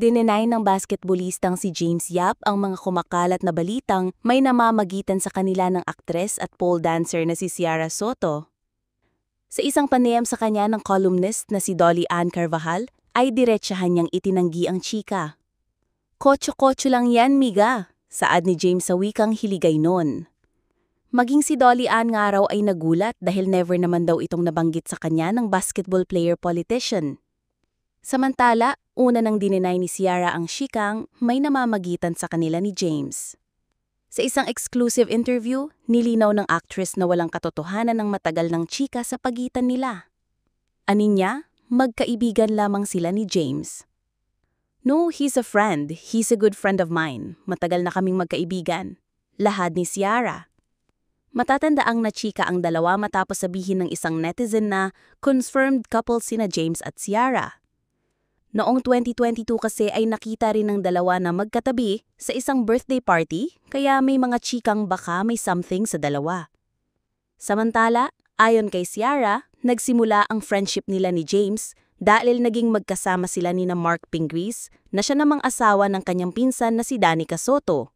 Dinenay ng basketballistang si James Yap ang mga kumakalat na balitang may namamagitan sa kanila ng aktres at pole dancer na si Ciara Soto. Sa isang panayam sa kanya ng columnist na si Dolly Ann Carvajal, ay diretsahan niyang itinanggi ang chika. "Kotso-kotso lang yan, miga," saad ni James sa wikang hiligay nun. Maging si Dolly Ann nga raw ay nagulat dahil never naman daw itong nabanggit sa kanya ng basketball player politician. Samantala, una nang dininay ni Ciara ang chikang may namamagitan sa kanila ni James. Sa isang exclusive interview, nilinaw ng actress na walang katotohanan ng matagal ng chika sa pagitan nila. Anin niya, magkaibigan lamang sila ni James. "No, he's a friend. He's a good friend of mine. Matagal na kaming magkaibigan." Lahad ni Ciara. Matatandaang nachika ang dalawa matapos sabihin ng isang netizen na confirmed couple sina James at Ciara. Noong 2022 kasi ay nakita rin ng dalawa na magkatabi sa isang birthday party, kaya may mga chikang baka may something sa dalawa. Samantala, ayon kay Ciara, nagsimula ang friendship nila ni James dahil naging magkasama sila ni na Mark Pingris na siya namang asawa ng kanyang pinsan na si Danica Soto.